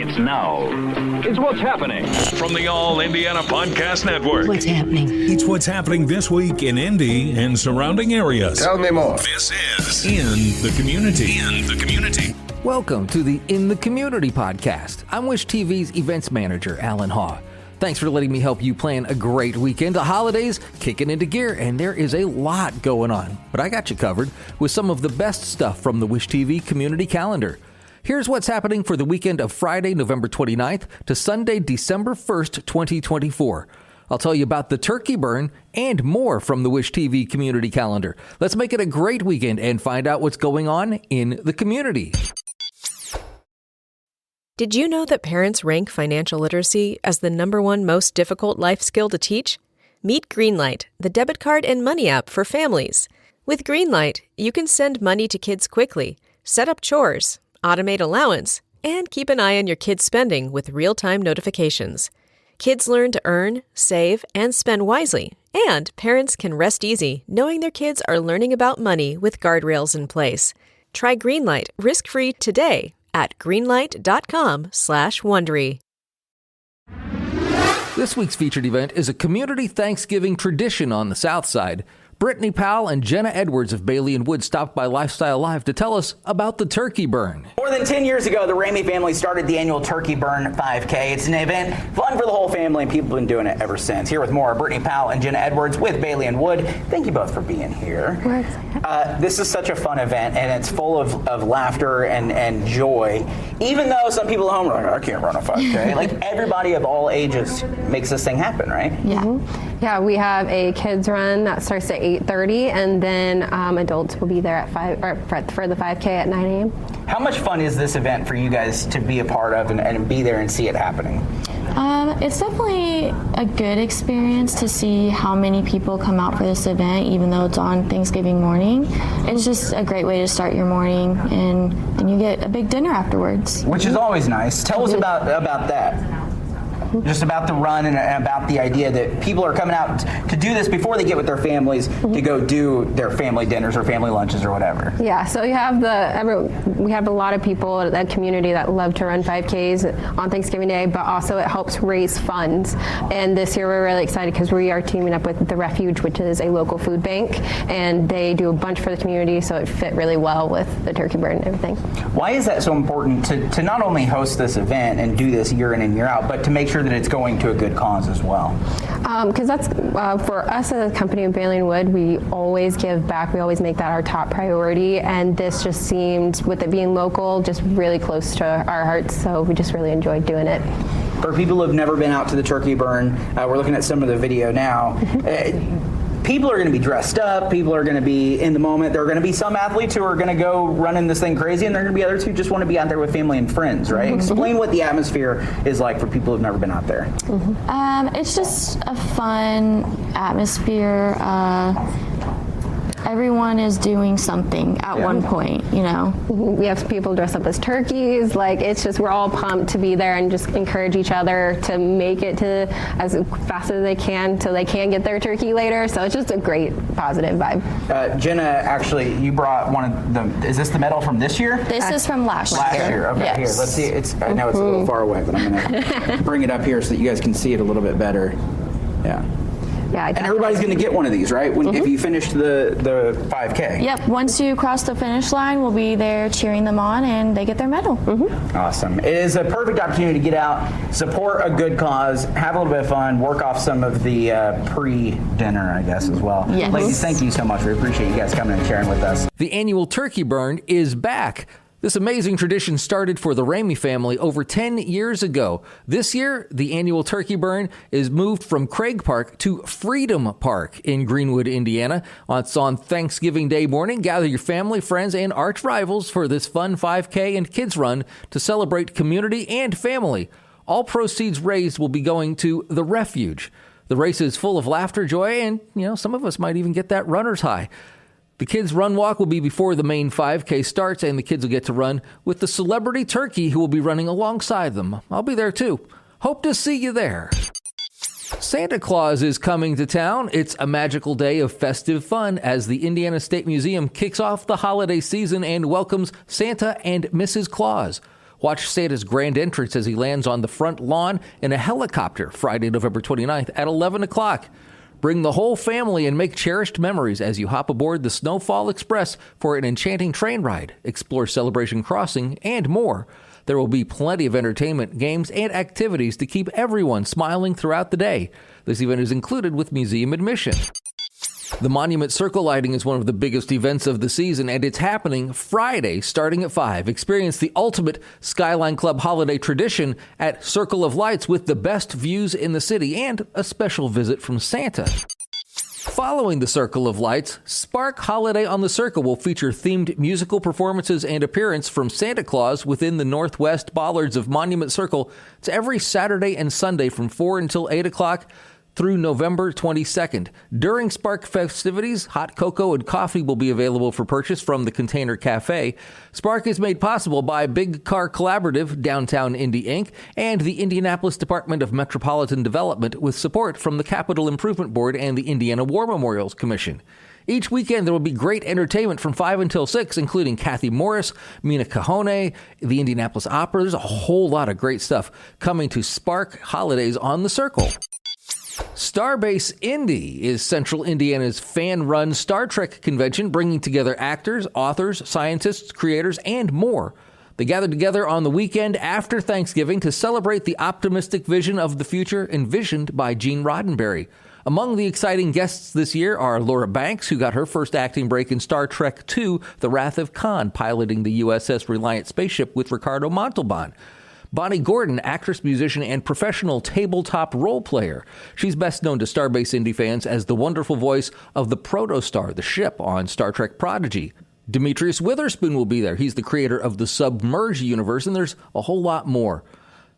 It's now. It's what's happening. From the All Indiana Podcast Network. What's happening? It's what's happening this week in Indy and surrounding areas. Tell me more. This is In the Community. In the Community. Welcome to the In the Community podcast. I'm Wish TV's events manager, Allan Haw. Thanks for letting me help you plan a great weekend. The holidays kicking into gear, and there is a lot going on. But I got you covered with some of the best stuff from the Wish TV community calendar. Here's what's happening for the weekend of Friday, November 29th to Sunday, December 1st, 2024. I'll tell you about the turkey burn and more from the Wish TV community calendar. Let's make it a great weekend and find out what's going on in the community. Did you know that parents rank financial literacy as the #1 most difficult life skill to teach? Meet Greenlight, the debit card and money app for families. With Greenlight, you can send money to kids quickly, set up chores, automate allowance, and keep an eye on your kids' spending with real-time notifications. Kids learn to earn, save, and spend wisely, and parents can rest easy knowing their kids are learning about money with guardrails in place. Try Greenlight risk-free today at greenlight.com/Wondery. This week's featured event is a community Thanksgiving tradition on the South Side. Brittany Powell and Jenna Edwards of Bailey and Wood stopped by Lifestyle Live to tell us about the turkey burn. More than 10 years ago, the Ramey family started the annual Turkey Burn 5K. It's an event fun for the whole family, and people have been doing it ever since. Here with more, Brittany Powell and Jenna Edwards with Bailey and Wood. Thank you both for being here. This is such a fun event, and it's full of laughter and joy. Even though some people at home are like, I can't run a 5K. Like, everybody of all ages makes this thing happen, right? Yeah. Yeah, we have a kids run that starts at 8:30, and then adults will be there at 5 or for the 5K at 9 a.m. How much fun is this event for you guys to be a part of and be there and see it happening? It's definitely a good experience to see how many people come out for this event, even though it's on Thanksgiving morning. It's just a great way to start your morning, and you get a big dinner afterwards. Which is always nice. Tell us about that. Just about the run and about the idea that people are coming out to do this before they get with their families to go do their family dinners or family lunches or whatever. Yeah, so we have a lot of people in that community that love to run 5Ks on Thanksgiving Day, but also it helps raise funds. And this year we're really excited because we are teaming up with The Refuge, which is a local food bank, and they do a bunch for the community, so it fit really well with the turkey burn and everything. Why is that so important to not only host this event and do this year in and year out, but to make sure that it's going to a good cause as well? Because that's for us as a company of Bailey & Wood, we always give back. We always make that our top priority, and this just seemed, with it being local, just really close to our hearts, so we just really enjoyed doing it. For people who have never been out to the turkey burn, we're looking at some of the video now. People are going to be dressed up. People are going to be in the moment. There are going to be some athletes who are going to go running this thing crazy, and there are going to be others who just want to be out there with family and friends, right? Explain what the atmosphere is like for people who've never been out there. It's just a fun atmosphere. Everyone is doing something at one point, you know. We have people dress up as turkeys. Like, it's just, we're all pumped to be there and just encourage each other to make it to as fast as they can so they can get their turkey later. So it's just a great positive vibe. Jenna, actually, you brought one of the, is this the medal from this year? This is from last year. Okay, yes. Here, let's see. I know it's a little far away, but I'm going to bring it up here so that you guys can see it a little bit better. Yeah. Yeah, and everybody's going to get one of these, right? If you finish the 5K. Yep. Once you cross the finish line, we'll be there cheering them on, and they get their medal. Awesome. It is a perfect opportunity to get out, support a good cause, have a little bit of fun, work off some of the pre-dinner, I guess, as well. Yes. Ladies, thank you so much. We appreciate you guys coming and sharing with us. The annual turkey burn is back. This amazing tradition started for the Ramey family over 10 years ago. This year, the annual turkey burn is moved from Craig Park to Freedom Park in Greenwood, Indiana. It's on Thanksgiving Day morning. Gather your family, friends, and arch rivals for this fun 5K and kids run to celebrate community and family. All proceeds raised will be going to The Refuge. The race is full of laughter, joy, and, some of us might even get that runner's high. The kids' run walk will be before the main 5K starts, and the kids will get to run with the celebrity turkey who will be running alongside them. I'll be there too. Hope to see you there. Santa Claus is coming to town. It's a magical day of festive fun as the Indiana State Museum kicks off the holiday season and welcomes Santa and Mrs. Claus. Watch Santa's grand entrance as he lands on the front lawn in a helicopter Friday, November 29th at 11 o'clock. Bring the whole family and make cherished memories as you hop aboard the Snowfall Express for an enchanting train ride, explore Celebration Crossing, and more. There will be plenty of entertainment, games, and activities to keep everyone smiling throughout the day. This event is included with museum admission. The Monument Circle lighting is one of the biggest events of the season, and it's happening Friday starting at 5. Experience the ultimate Skyline Club holiday tradition at Circle of Lights with the best views in the city and a special visit from Santa. Following the Circle of Lights, Spark Holiday on the Circle will feature themed musical performances and appearance from Santa Claus within the northwest bollards of Monument Circle. It's every Saturday and Sunday from 4 until 8 o'clock. Through November 22nd. During Spark festivities, hot cocoa and coffee will be available for purchase from the Container Cafe. Spark is made possible by Big Car Collaborative, Downtown Indy Inc., and the Indianapolis Department of Metropolitan Development with support from the Capital Improvement Board and the Indiana War Memorials Commission. Each weekend, there will be great entertainment from 5 until 6, including Kathy Morris, Mina Cajone, the Indianapolis Opera. There's a whole lot of great stuff coming to Spark Holidays on the Circle. Starbase Indy is Central Indiana's fan-run Star Trek convention, bringing together actors, authors, scientists, creators, and more. They gather together on the weekend after Thanksgiving to celebrate the optimistic vision of the future envisioned by Gene Roddenberry. Among the exciting guests this year are Laura Banks, who got her first acting break in Star Trek II, The Wrath of Khan, piloting the USS Reliant spaceship with Ricardo Montalban. Bonnie Gordon, actress, musician, and professional tabletop role player. She's best known to Starbase Indy fans as the wonderful voice of the Protostar, the ship on Star Trek Prodigy. Demetrius Witherspoon will be there. He's the creator of the Submerged universe, and there's a whole lot more.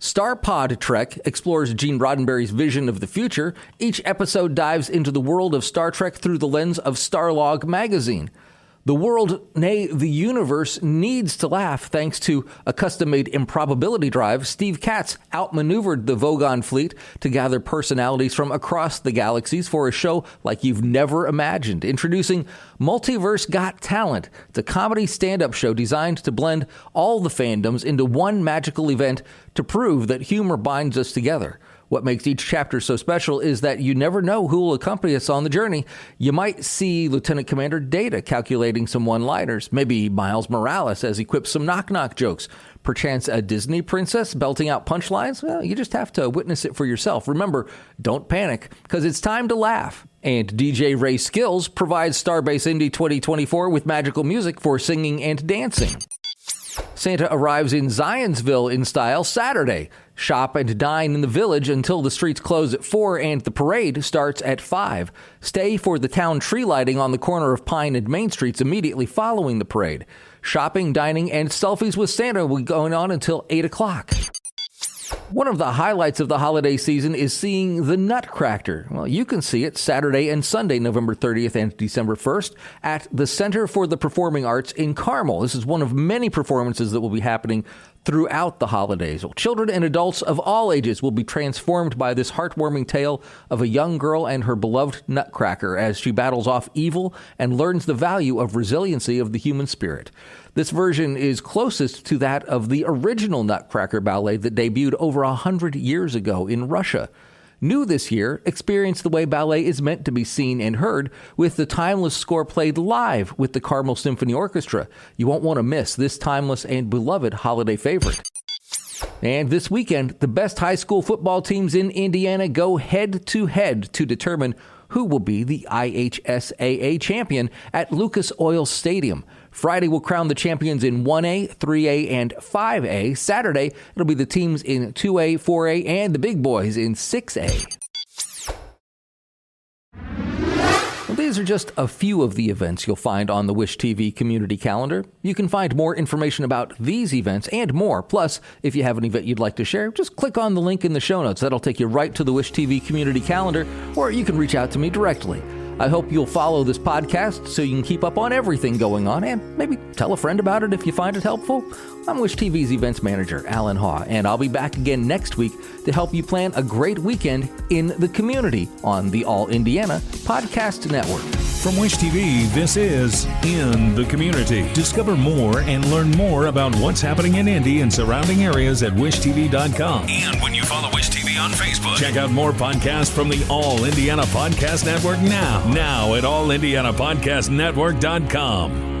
Starpod Trek explores Gene Roddenberry's vision of the future. Each episode dives into the world of Star Trek through the lens of Starlog magazine. The world, nay, the universe, needs to laugh thanks to a custom-made improbability drive. Steve Katz outmaneuvered the Vogon fleet to gather personalities from across the galaxies for a show like you've never imagined. Introducing Multiverse Got Talent, it's a comedy stand-up show designed to blend all the fandoms into one magical event to prove that humor binds us together. What makes each chapter so special is that you never know who will accompany us on the journey. You might see Lieutenant Commander Data calculating some one-liners, maybe Miles Morales as he quips some knock-knock jokes, perchance a Disney princess belting out punchlines. Well, you just have to witness it for yourself. Remember, don't panic, because it's time to laugh. And DJ Ray Skills provides Starbase Indy 2024 with magical music for singing and dancing. Santa arrives in Zionsville in style Saturday. Shop and dine in the village until the streets close at 4 and the parade starts at 5. Stay for the town tree lighting on the corner of Pine and Main Streets immediately following the parade. Shopping, dining, and selfies with Santa will be going on until 8 o'clock. One of the highlights of the holiday season is seeing the Nutcracker. Well, you can see it Saturday and Sunday, November 30th and December 1st, at the Center for the Performing Arts in Carmel. This is one of many performances that will be happening throughout the holidays. Well, children and adults of all ages will be transformed by this heartwarming tale of a young girl and her beloved Nutcracker as she battles off evil and learns the value of resiliency of the human spirit. This version is closest to that of the original Nutcracker ballet that debuted over 100 years ago in Russia. New this year, experience the way ballet is meant to be seen and heard with the timeless score played live with the Carmel Symphony Orchestra. You won't want to miss this timeless and beloved holiday favorite. And this weekend, the best high school football teams in Indiana go head-to-head to determine who will be the IHSAA champion at Lucas Oil Stadium. Friday will crown the champions in 1A, 3A, and 5A. Saturday, it'll be the teams in 2A, 4A, and the big boys in 6A. Well, these are just a few of the events you'll find on the Wish TV community calendar. You can find more information about these events and more. Plus, if you have an event you'd like to share, just click on the link in the show notes. That'll take you right to the Wish TV community calendar, or you can reach out to me directly. I hope you'll follow this podcast so you can keep up on everything going on and maybe tell a friend about it if you find it helpful. I'm Wish TV's events manager, Allan Haw, and I'll be back again next week to help you plan a great weekend in the community on the All Indiana Podcast Network. From Wish TV, this is In the Community. Discover more and learn more about what's happening in Indy and surrounding areas at wishtv.com. And when you follow Wish TV on Facebook, check out more podcasts from the All Indiana Podcast Network now at allindianapodcastnetwork.com.